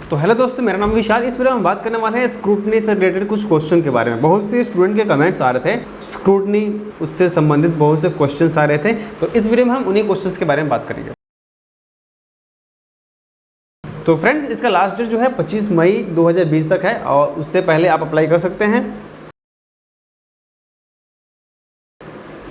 तो हेलो दोस्तों, मेरा नाम विशाल। इस वीडियो में हम बात करने वाले हैं स्क्रूटनी से रिलेटेड कुछ क्वेश्चन के बारे में। बहुत से स्टूडेंट के कमेंट्स आ रहे थे, स्क्रूटनी उससे संबंधित बहुत से क्वेश्चंस आ रहे थे, तो इस वीडियो में हम उन्हीं क्वेश्चंस के बारे में बात करेंगे। तो फ्रेंड्स, इसका लास्ट डेट जो है 25 मई 2020 तक है और उससे पहले आप अप्लाई कर सकते हैं।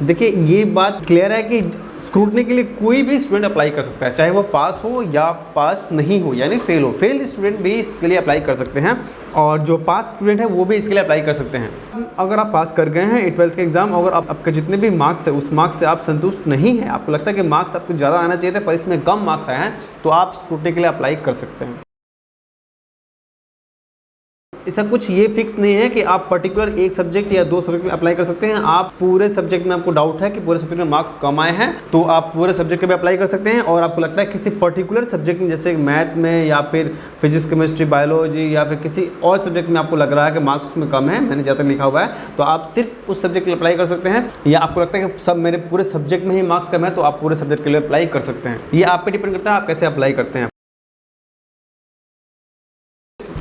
देखिए, ये बात क्लियर है कि स्क्रूटनी के लिए कोई भी स्टूडेंट अप्लाई कर सकता है, चाहे वो पास हो या पास नहीं हो, यानी फेल हो। फेल स्टूडेंट भी इसके लिए अप्लाई कर सकते हैं और जो पास स्टूडेंट है वो भी इसके लिए अप्लाई कर सकते हैं। अगर आप पास कर गए हैं 12th के एग्जाम, अगर आपके जितने भी मार्क्स है उस मार्क्स से आप संतुष्ट नहीं है, आपको लगता है कि मार्क्स आपको ज़्यादा आना चाहिए था पर इसमें कम मार्क्स आए हैं, तो आप स्क्रूटनी के लिए अप्लाई कर सकते हैं। ऐसा कुछ ये फिक्स नहीं है कि आप पर्टिकुलर एक सब्जेक्ट या दो सब्जेक्ट में अप्लाई कर सकते हैं। आप पूरे सब्जेक्ट में आपको डाउट है कि पूरे सब्जेक्ट में मार्क्स कम आए हैं, तो आप पूरे सब्जेक्ट में अप्लाई कर सकते हैं। और आपको लगता है किसी पर्टिकुलर सब्जेक्ट में, जैसे मैथ में या फिर फिजिक्स, केमिस्ट्री, बायोलॉजी या फिर किसी और सब्जेक्ट में आपको लग रहा है कि मार्क्स उसमें कम है, मैंने ज़्यादा लिखा हुआ है, तो आप सिर्फ उस सब्जेक्ट के लिए अप्लाई कर सकते हैं। या आपको लगता है कि सब मेरे पूरे सब्जेक्ट में ही मार्क्स कम है, तो आप पूरे सब्जेक्ट के लिए अप्लाई कर सकते हैं। ये आप पे डिपेंड करता है आप कैसे अप्लाई करते हैं।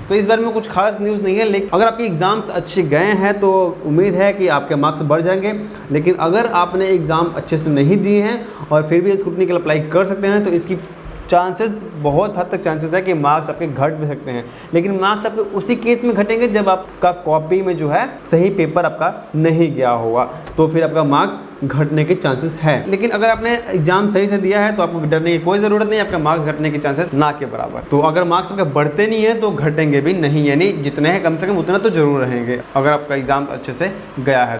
तो इस बारे में कुछ खास न्यूज़ नहीं है, लेकिन अगर आपके एग्ज़ाम्स अच्छे गए हैं तो उम्मीद है कि आपके मार्क्स बढ़ जाएंगे। लेकिन अगर आपने एग्ज़ाम अच्छे से नहीं दिए हैं और फिर भी स्क्रूटनी के लिए अप्लाई कर सकते हैं, तो इसकी चांसेस, बहुत हद तक चांसेस है कि मार्क्स आपके घट भी सकते हैं। लेकिन मार्क्स आपके उसी केस में घटेंगे जब आपका कॉपी में जो है सही पेपर आपका नहीं गया होगा, तो फिर आपका मार्क्स घटने के चांसेस है। लेकिन अगर आपने एग्जाम सही से दिया है तो आपको डरने की कोई ज़रूरत नहीं, आपका मार्क्स घटने के चांसेस ना के बराबर। तो अगर मार्क्स आपके बढ़ते नहीं है तो घटेंगे भी नहीं, यानी जितने हैं कम से कम उतना तो जरूर रहेंगे अगर आपका एग्ज़ाम अच्छे से गया है।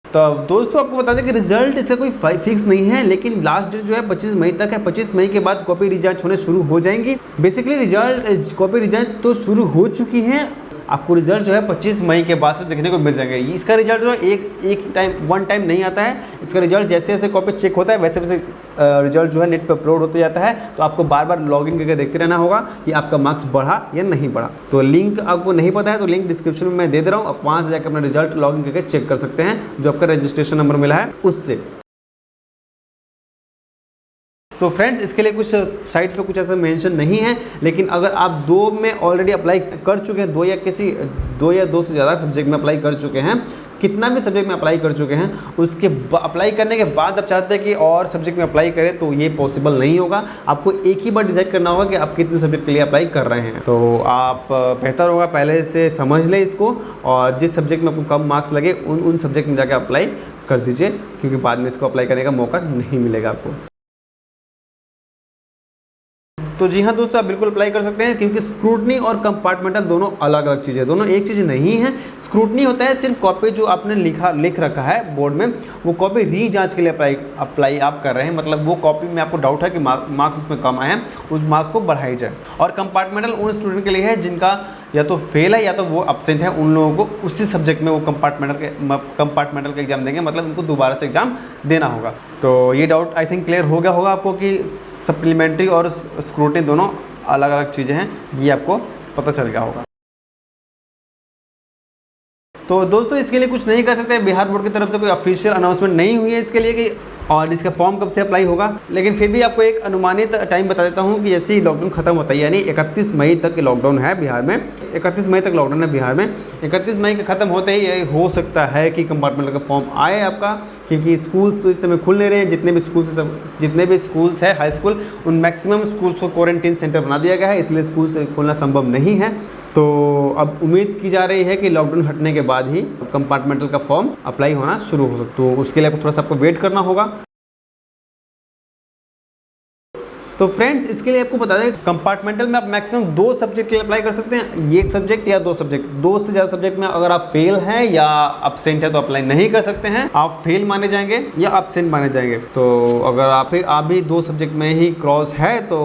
तो दोस्तों, आपको बता दें कि रिजल्ट इसका कोई फिक्स नहीं है, लेकिन लास्ट डेट जो है 25 मई तक है। 25 मई के बाद कॉपी रिजांच होने शुरू हो जाएंगी। बेसिकली रिजल्ट, कॉपी रिजांच तो शुरू हो चुकी है। आपको रिजल्ट जो है 25 मई के बाद से देखने को मिल जाएगा। इसका रिजल्ट जो है वन टाइम नहीं आता है। इसका रिजल्ट जैसे जैसे कॉपी चेक होता है वैसे वैसे रिजल्ट जो है नेट पर अपलोड होते जाता है, तो आपको बार बार लॉगिन करके देखते रहना होगा कि आपका मार्क्स बढ़ा या नहीं बढ़ा। तो लिंक आपको नहीं पता है तो लिंक डिस्क्रिप्शन में मैं दे दे रहा हूँ, आप वहाँ से जाकर अपना रिजल्ट लॉगिन करके चेक कर सकते हैं, जो आपका रजिस्ट्रेशन नंबर मिला है उससे। तो फ्रेंड्स, इसके लिए कुछ साइट पे कुछ ऐसा मेंशन नहीं है, लेकिन अगर आप दो में ऑलरेडी अप्लाई कर चुके हैं, दो या दो से ज़्यादा सब्जेक्ट में अप्लाई कर चुके हैं, कितना भी सब्जेक्ट में अप्लाई कर चुके हैं, उसके अप्लाई करने के बाद आप चाहते हैं कि और सब्जेक्ट में अप्लाई करें, तो ये पॉसिबल नहीं होगा। आपको एक ही बार डिसाइड करना होगा कि आप कितने सब्जेक्ट के लिए अप्लाई कर रहे हैं। तो आप बेहतर होगा पहले से समझ लें इसको, और जिस सब्जेक्ट में आपको कम मार्क्स लगे उन सब्जेक्ट में जाकर अप्लाई कर दीजिए, क्योंकि बाद में इसको अप्लाई करने का मौका नहीं मिलेगा आपको। तो जी हाँ दोस्तों, आप बिल्कुल अप्लाई कर सकते हैं, क्योंकि स्क्रूटनी और कंपार्टमेंटल दोनों अलग अलग चीज़ें, दोनों एक चीज़ नहीं है। स्क्रूटनी होता है सिर्फ कॉपी जो आपने लिख रखा है बोर्ड में, वो कॉपी री जांच के लिए अप्लाई आप कर रहे हैं। मतलब वो कॉपी में आपको डाउट है कि मार्क्स उसमें कम आए हैं, उस मार्क्स को बढ़ाई जाए। और कंपार्टमेंटल उन स्टूडेंट के लिए है जिनका या तो फेल है या तो वो एब्सेंट है, उन लोगों को उसी सब्जेक्ट में वो कंपार्टमेंटल का एग्जाम देंगे, मतलब उनको दोबारा से एग्जाम देना होगा। तो ये डाउट आई थिंक क्लियर हो गया होगा आपको कि सप्लीमेंट्री और स्क्रूटनी दोनों अलग अलग चीज़ें हैं, ये आपको पता चल गया होगा। तो दोस्तों, इसके लिए कुछ नहीं कर सकते, बिहार बोर्ड की तरफ से कोई ऑफिशियल अनाउंसमेंट नहीं हुई है इसके लिए कि और इसका फॉर्म कब से अप्लाई होगा। लेकिन फिर भी आपको एक अनुमानित टाइम बता देता हूँ कि जैसे ही लॉकडाउन खत्म होता है, यानी 31 मई तक लॉकडाउन है बिहार में, 31 मई तक लॉकडाउन है बिहार में। 31 मई के ख़त्म होते ही ये हो सकता है कि कंपार्टमेंटल का फॉर्म आए आपका, क्योंकि स्कूल्स तो इस समय खुल नहीं रहे हैं। जितने भी स्कूल्स है हाई स्कूल, उन मैक्सिमम स्कूल्स को क्वारंटीन सेंटर बना दिया गया है, इसलिए स्कूल से खोलना संभव नहीं है। तो अब उम्मीद की जा रही है कि लॉकडाउन हटने के बाद ही कंपार्टमेंटल का फॉर्म अप्लाई होना शुरू हो सकता है। तो उसके लिए थोड़ा सा आपको वेट करना होगा। तो फ्रेंड्स, इसके लिए आपको बता दें, कंपार्टमेंटल में आप मैक्सिमम 2 सब्जेक्ट के लिए अप्लाई कर सकते हैं, एक सब्जेक्ट या 2 सब्जेक्ट। 2 से ज़्यादा सब्जेक्ट में अगर आप फेल हैं या एब्सेंट है तो अप्लाई नहीं कर सकते हैं, आप फेल माने जाएंगे या एब्सेंट माने जाएंगे। तो अगर आप भी 2 सब्जेक्ट में ही क्रॉस है तो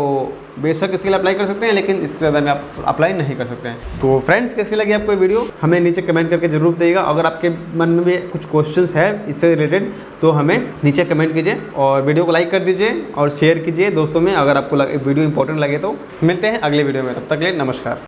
बेशक इसके लिए अप्लाई कर सकते हैं, लेकिन इससे ज़्यादा में आप अप्लाई नहीं कर सकते हैं। तो फ्रेंड्स, कैसी लगी आपको वीडियो हमें नीचे कमेंट करके जरूर बताइएगा। अगर आपके मन में भी कुछ क्वेश्चंस है इससे रिलेटेड तो हमें नीचे कमेंट कीजिए और वीडियो को लाइक कर दीजिए और शेयर कीजिए दोस्तों में, अगर आपको वीडियो इंपॉर्टेंट लगे तो। मिलते हैं अगले वीडियो में, तब तक के लिए नमस्कार।